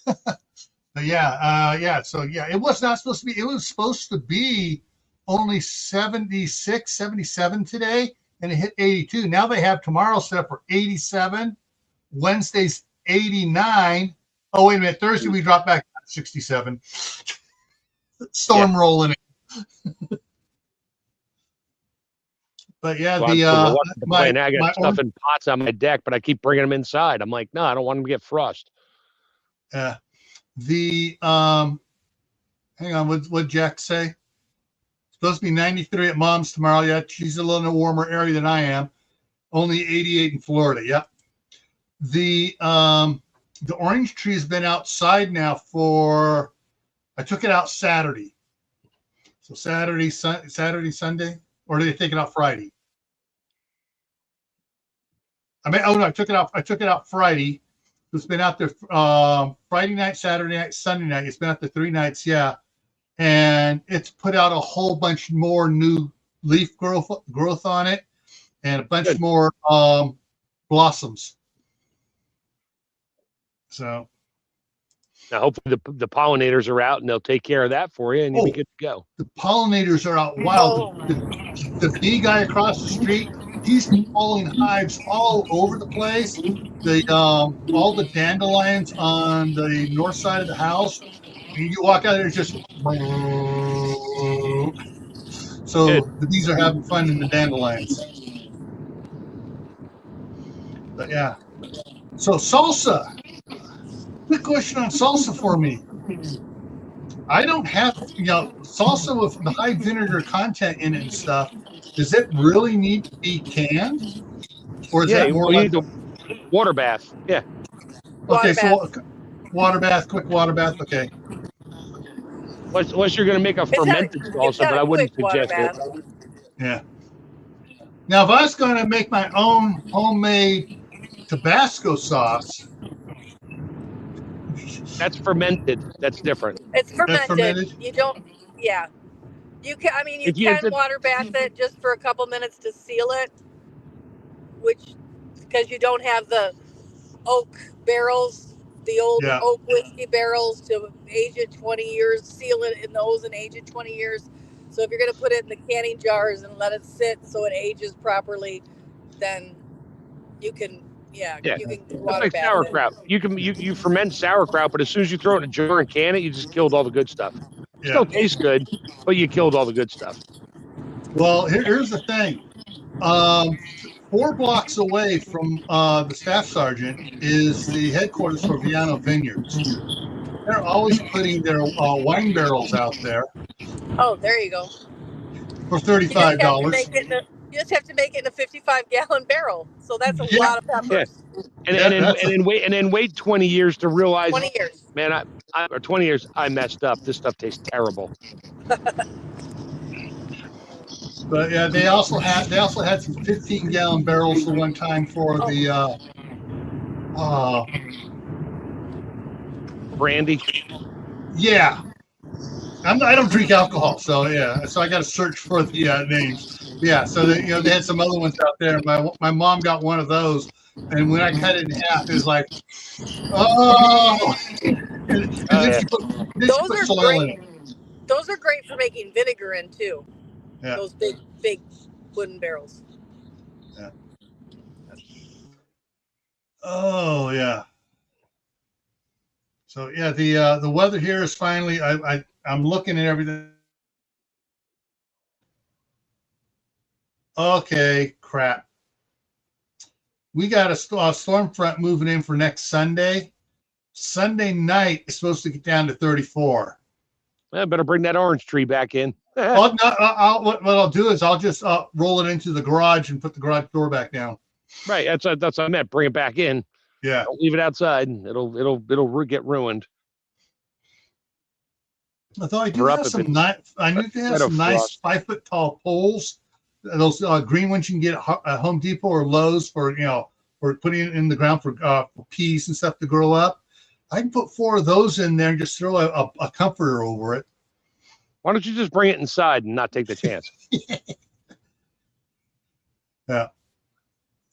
But yeah. So yeah, it was not supposed to be. It was supposed to be only 76, 77 today, and it hit 82. Now they have tomorrow set up for 87. Wednesday's 89. Oh, wait a minute. Thursday we drop back to 67. Storm rolling in. But yeah, well, I got stuff in pots on my deck, but I keep bringing them inside. I'm like, no, I don't want them to get frost. Yeah. Hang on, what'd Jack say? It's supposed to be 93 at Mom's tomorrow. Yeah, she's a little in a warmer area than I am. Only 88 in Florida. Yep. The orange tree has been outside now for. I took it out Saturday. So Saturday, Sunday, or did they take it out Friday? I took it out Friday. It's been out there Friday night, Saturday night, Sunday night. It's been out there 3 nights, yeah. And it's put out a whole bunch more new leaf growth on it and a bunch more blossoms. So Now, hopefully the pollinators are out and they'll take care of that for you, and you'll be good to go. the pollinators are out wild. The bee guy across the street, he's pulling hives all over the place. The all the dandelions on the north side of the house. And you walk out there, it's just so Good. the bees are having fun in the dandelions. But yeah. So salsa. Quick question on salsa for me. I don't have, salsa with the high vinegar content in it and stuff. Does it really need to be canned, or is that more you like need the water bath? Yeah. okay? Water So water bath, quick water bath. Okay. Unless you're going to make a fermented salsa, but I wouldn't suggest it. Yeah. Now, if I was going to make my own homemade Tabasco sauce, That's fermented. That's different. It's fermented. fermented? You don't. Yeah. You can. I mean, you If you- can water bath it just for a couple minutes to seal it, which because you don't have the oak barrels, the old Yeah. oak whiskey barrels to age it 20 years, seal it in those and age it 20 years. So if you're going to put it in the canning jars and let it sit so it ages properly, then you can, you can That's water like bath sauerkraut. it. You ferment sauerkraut, but as soon as you throw it in a jar and can it, you just killed all the good stuff. It still tastes good, but you killed all the good stuff. Well, here's the thing. 4 blocks away from the staff sergeant is the headquarters for Viano Vineyards. They're always putting their wine barrels out there Oh, there you go. for $35. You just have to make it in a 55-gallon barrel. So that's a Yeah. lot of peppers. And then wait 20 years to realize, 20 years. man, or 20 years, I messed up. This stuff tastes terrible. But yeah, they also had some 15-gallon barrels for one time for the brandy. Yeah, I don't drink alcohol, so yeah. So I got to search for the names. Yeah, so they had some other ones out there. My mom got one of those, and when I cut it in half, it was like, oh. Those are great. Those are great for making vinegar in too. Yeah. Those big wooden barrels. Yeah. Oh yeah. So yeah, the weather here is finally. I'm looking at everything. Okay, crap. We got a storm front moving in for next Sunday. Sunday night is supposed to get down to 34. I better bring that orange tree back in. Well, no, what I'll do is I'll just roll it into the garage and put the garage door back down. Right, that's what I meant. Bring it back in. Yeah. Don't leave it outside. It'll get ruined. I thought I do have some nice. I need to have some nice 5-foot tall poles. Those green ones you can get at Home Depot or Lowe's for putting it in the ground for peas and stuff to grow up. I can put 4 of those in there and just throw a comforter over it. Why don't you just bring it inside and not take the chance? Yeah.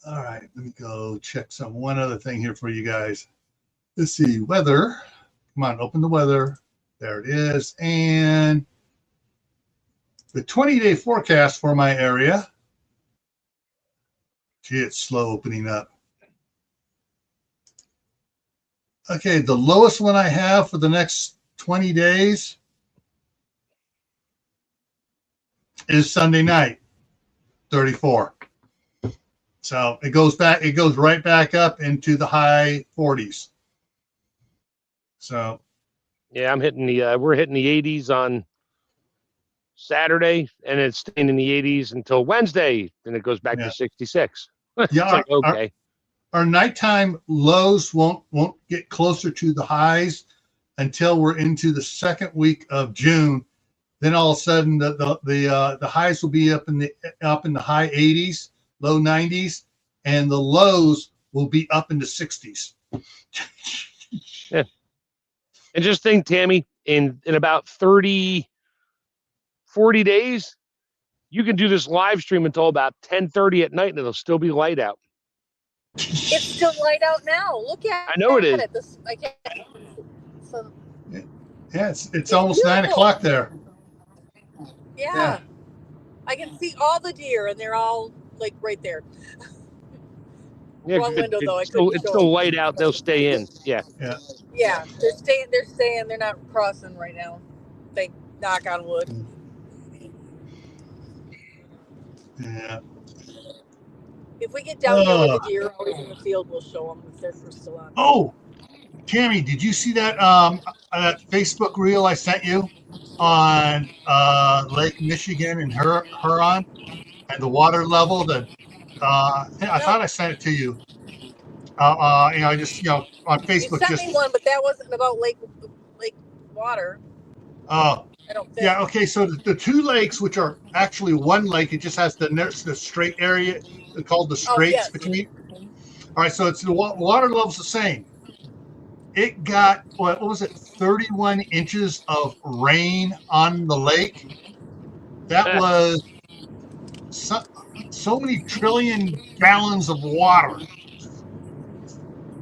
All right. Let me go check one other thing here for you guys. Let's see. Weather. Come on, open the weather. There it is. And the 20-day forecast for my area. Gee, it's slow opening up. Okay, the lowest one I have for the next 20 days is Sunday night, 34. So it goes right back up into the high 40s. So yeah, we're hitting the 80s on Saturday, and it's staying in the 80s until Wednesday, then it goes back to 66. Yeah, like, okay. Our nighttime lows won't get closer to the highs until we're into the second week of June. Then all of a sudden the highs will be up in the high 80s, low 90s, and the lows will be up in the 60s. Yeah. And just think, Tammy, in about 40 days, you can do this live stream until about 10:30 at night, and it'll still be light out. It's still light out now. Look at I know it is. This, I can't. So, Yeah, it's almost beautiful. 9 o'clock there. Yeah. I can see all the deer, and they're all like right there. Yeah, Wrong window though. it's still light out. They'll stay in. Yeah. Yeah, they're staying. They're staying. They're not crossing right now. Thank knock on wood. Yeah. If we get down here with the deer always in the field, we'll show them if they're still on. Oh, Tammy, did you see that Facebook reel I sent you on Lake Michigan and Huron and the water level? I thought I sent it to you. Just on Facebook. You sent me one, but that wasn't about lake water. Oh. I don't think. Yeah. Okay. So the two lakes, which are actually one lake, it just has the straight area called the straits between. All right. So it's the water level's the same. It got what was it? 31 inches of rain on the lake. That was so many trillion gallons of water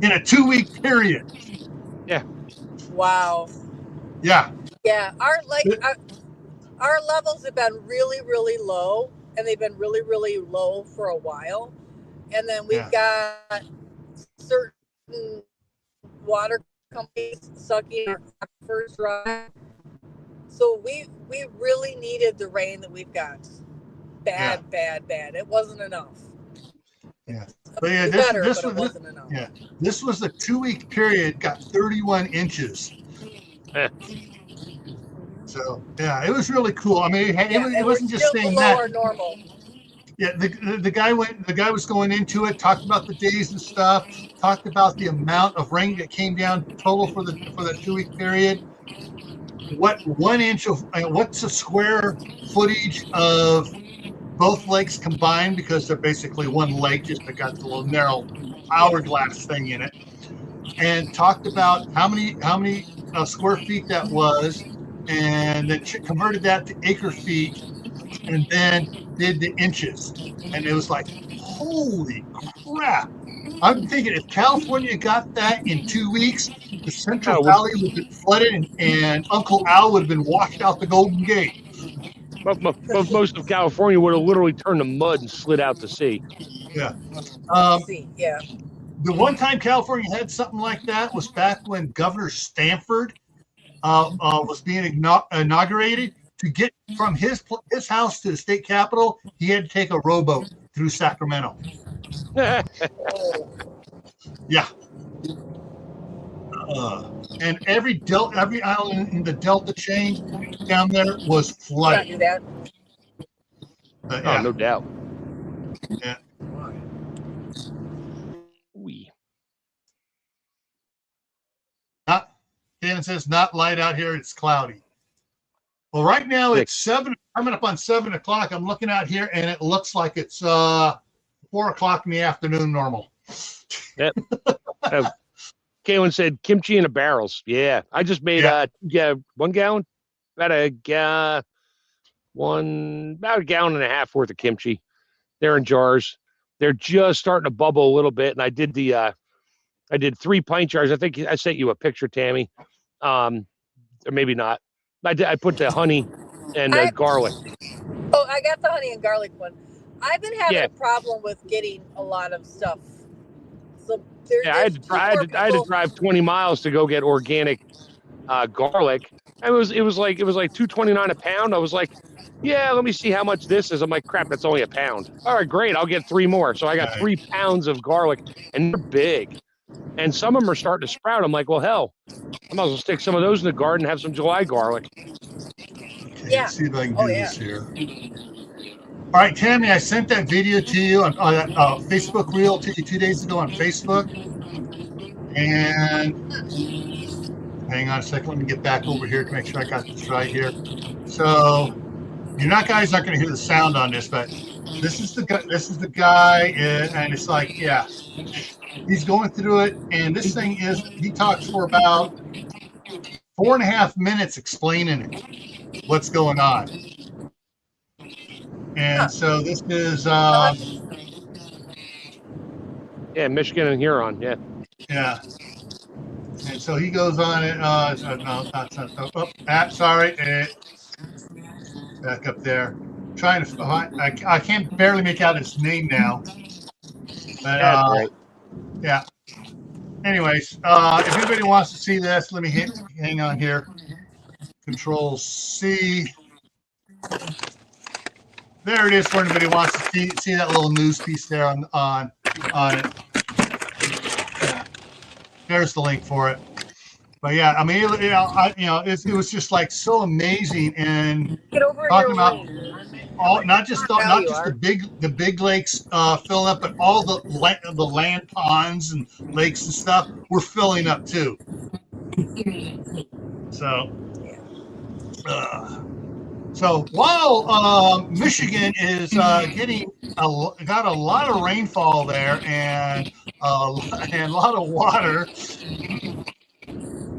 in a 2-week period. Yeah. Wow. Yeah. Yeah. Our levels have been really, really low, and they've been really, really low for a while. And then we've got certain water companies sucking our aquifers dry. So we really needed the rain that we've got. Bad. It wasn't enough. Yeah. But yeah, this wasn't enough. Yeah. This was the 2-week period, got 31 inches. So yeah, it was really cool. I mean, it wasn't just saying that. Below our normal. Yeah, the guy was going into it, talked about the days and stuff, talked about the amount of rain that came down total for the 2-week period. What's the square footage of both lakes combined, because they're basically one lake, just they got the little narrow hourglass thing in it, and talked about how many square feet that was, and then converted that to acre feet, and then did the inches, and it was like, holy crap! I'm thinking if California got that in 2 weeks, the Central Valley would have been flooded, and Uncle Al would have been washed out the Golden Gate. Most of California would have literally turned to mud and slid out to sea. Yeah. Yeah. The one time California had something like that was back when Governor Stanford was being inaugurated. To get from his house to the state capitol, he had to take a rowboat through Sacramento. Yeah. And every island in the Delta chain down there was flooded. No doubt. Yeah. Dan says not light out here. It's cloudy. Well, right now it's 7. Coming up on 7 o'clock. I'm looking out here, and it looks like it's 4 o'clock in the afternoon normal. Yep. Kaylin said kimchi in a barrels. Yeah, I just made 1 gallon, about a gallon and a half worth of kimchi. They're in jars. They're just starting to bubble a little bit, and I did 3 pint jars. I think I sent you a picture, Tammy, or maybe not. I put the honey and garlic. Oh, I got the honey and garlic one. I've been having a problem with getting a lot of stuff. So I had to drive 20 miles to go get organic garlic. It was like $2.29 a pound. I was like, yeah, let me see how much this is. I'm like, crap, that's only a pound. All right, great. I'll get 3 more. So I got 3 pounds of garlic, and they're big. And some of them are starting to sprout. I'm like, well, hell, I might as well stick some of those in the garden and have some July garlic. Okay, let's see if I can do this here. All right, Tammy, I sent that video to you on Facebook reel to you 2 days ago on Facebook. And hang on a second. Let me get back over here to make sure I got this right here. So guys aren't going to hear the sound on this, but this is the guy, and it's like, yeah, he's going through it. And this thing he talks for about 4.5 minutes explaining it, what's going on. And so this is Yeah, Michigan and Huron. Yeah. Yeah. And so he goes on it. No, sorry. Back up there. Trying to find, I can't barely make out his name now. But That's right. yeah. Anyways, if anybody wants to see this, let me hang on here. Control C. There it is for anybody who wants to see that little news piece there on it. Yeah. There's the link for it. But yeah, I mean, it was just like so amazing, and Get over talking your about lane. not just the big lakes filling up, but all the land ponds and lakes and stuff were filling up too. So while Michigan is got a lot of rainfall there and a lot of water,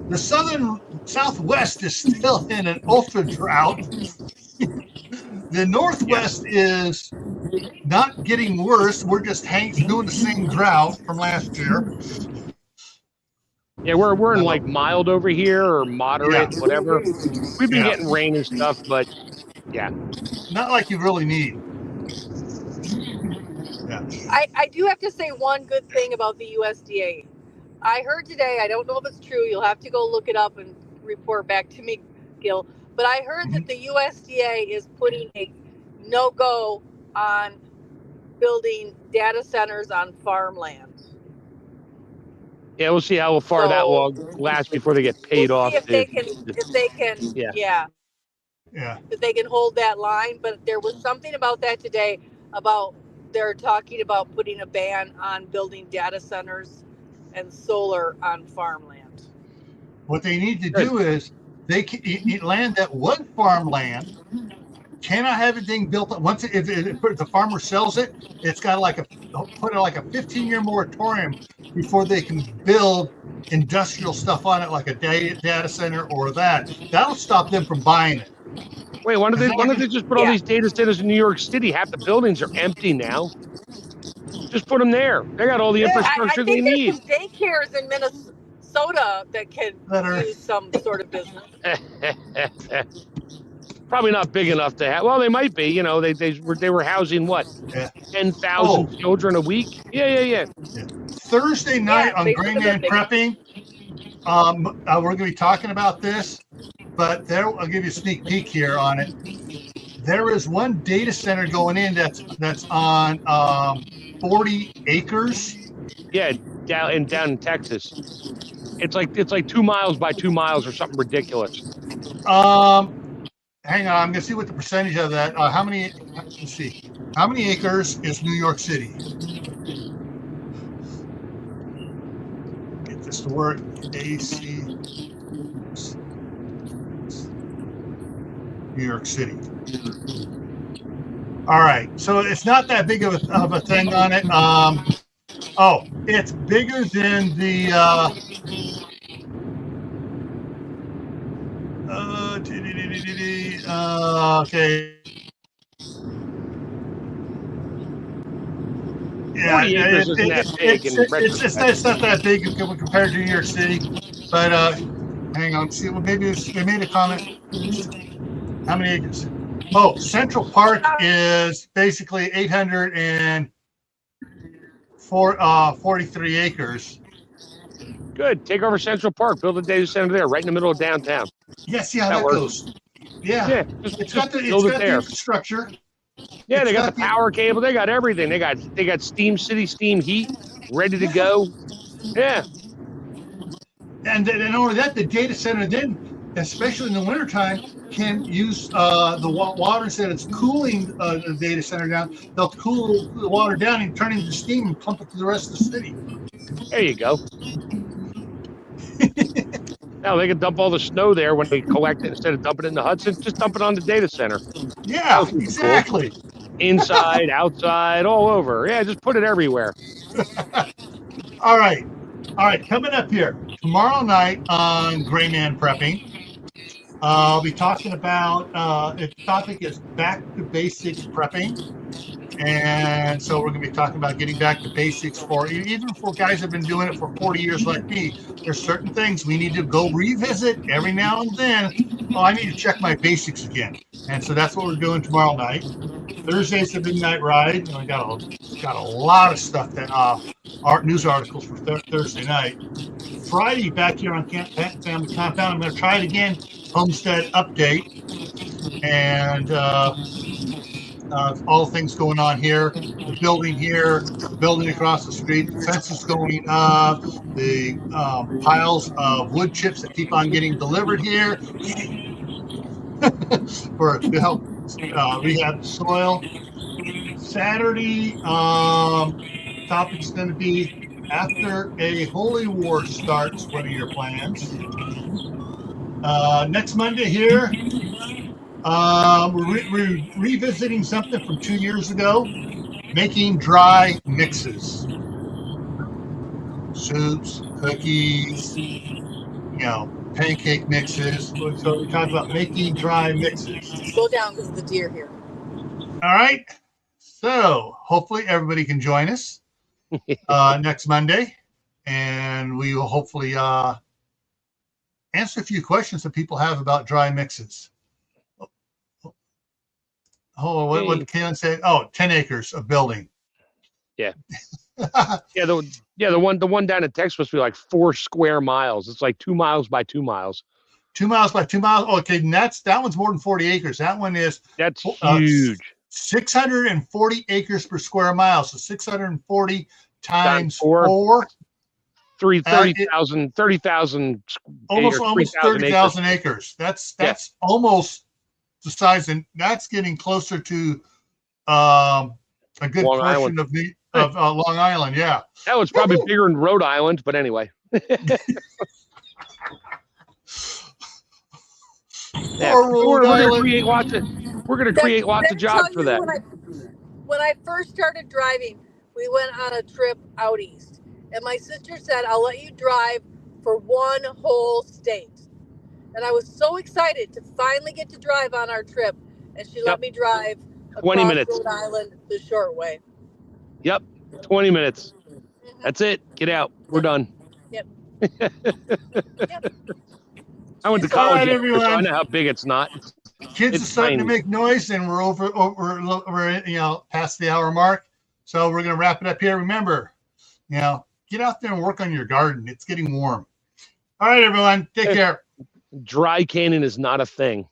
the southwest is still in an ultra drought. The northwest is not getting worse. We're just doing the same drought from last year. Yeah, we're in like mild over here or moderate, whatever. We've been getting rain and stuff, but yeah, not like you really need. Yeah. I do have to say one good thing about the USDA. I heard today, I don't know if it's true, you'll have to go look it up and report back to me, Gil, but I heard that the USDA is putting a no-go on building data centers on farmland. Yeah, we'll see how far that will last before they get paid off. If they can, if they can hold that line. But there was something about that today about they're talking about putting a ban on building data centers and solar on farmland. What they need to do is land that was farmland cannot have anything built. Once if the farmer sells it, it's got put like a 15-year moratorium before they can build industrial stuff on it, like a data center or that. That'll stop them from buying it. Wait, why don't they just put all these data centers in New York City? Half the buildings are empty now. Just put them there. They got all the infrastructure they need. I think there's some daycares in Minnesota that can use some sort of business. Probably not big enough to have. Well, they might be. You know, they were housing what, 10,000 children a week. Yeah. Thursday night on Gray Man Prepping, we're going to be talking about this, but I'll give you a sneak peek here on it. There is one data center going in that's on 40 acres. Yeah, down in Texas. It's like 2 miles by 2 miles or something ridiculous. Hang on, I'm gonna see what the percentage of that. Let's see. How many acres is New York City? Get this to work. AC. New York City. All right, so it's not that big of a thing on it. It's bigger than the. Okay. Yeah, 40 acres isn't that big. It's not that big compared to New York City. But hang on, see, well, maybe they made a comment. How many acres? Oh, Central Park is basically 843 acres. Good. Take over Central Park. Build a data center there, right in the middle of downtown. Yeah, see how that goes. Yeah. It's got the infrastructure. Yeah, they got the power cable. They got everything. They got Steam City, Steam Heat, ready to go. Yeah. And only that, the data center then, especially in the wintertime, can use the water instead of cooling the data center down. They'll cool the water down and turn it into steam and pump it to the rest of the city. There you go. Now they can dump all the snow there when they collect it instead of dumping it in the Hudson. Just dump it on the data center. Yeah, exactly. Cool. Inside, outside, all over. Yeah, just put it everywhere. All right. Coming up here tomorrow night on Gray Man Prepping, I'll be talking about the topic is back to basics prepping, And so we're going to be talking about getting back to basics for even for guys that have been doing it for 40 years like me. There's certain things we need to go revisit every now and then. Oh, I need to check my basics again. And so that's what we're doing tomorrow night. Thursday's the midnight ride. And we got a lot of stuff that art news articles for Thursday night. Friday, back here on Camppatton Family Compound, I'm going to try it again. Homestead update. And all the things going on here, the building across the street, the fences going up, the piles of wood chips that keep on getting delivered here to help rehab the soil. Saturday, topic's going to be after a holy war starts. What are your plans? Next Monday here, we're revisiting something from 2 years ago, making dry mixes. Soups, cookies, pancake mixes. So we talk about making dry mixes. Slow down because of the deer here. All right. So hopefully everybody can join us next Monday. And we will hopefully answer a few questions that people have about dry mixes. Oh, what did Kaylin say? Oh, 10 acres of building. Yeah. The one down at Tech supposed to be like 4 square miles. It's like 2 miles by 2 miles. 2 miles by 2 miles. Okay, and that one's more than 40 acres. That one is huge. 640 acres per square mile. So 640 times 4. 30,000 almost 30,000 acres. That's almost the size, and that's getting closer to a good Long portion Island. of Long Island. Yeah, that was probably bigger than Rhode Island, but anyway. We're going to create lots of jobs for that. When I first started driving, we went on a trip out east, and my sister said, "I'll let you drive for one whole state." And I was so excited to finally get to drive on our trip, and she let me drive 20 minutes. Rhode Island the short way. Yep, 20 minutes. Mm-hmm. That's it. Get out. We're done. Yep. I went to college, so I know how big it's not. Kids are starting to make noise, and we're over past the hour mark. So we're going to wrap it up here. Remember, get out there and work on your garden. It's getting warm. All right, everyone. Take care. Dry canning is not a thing.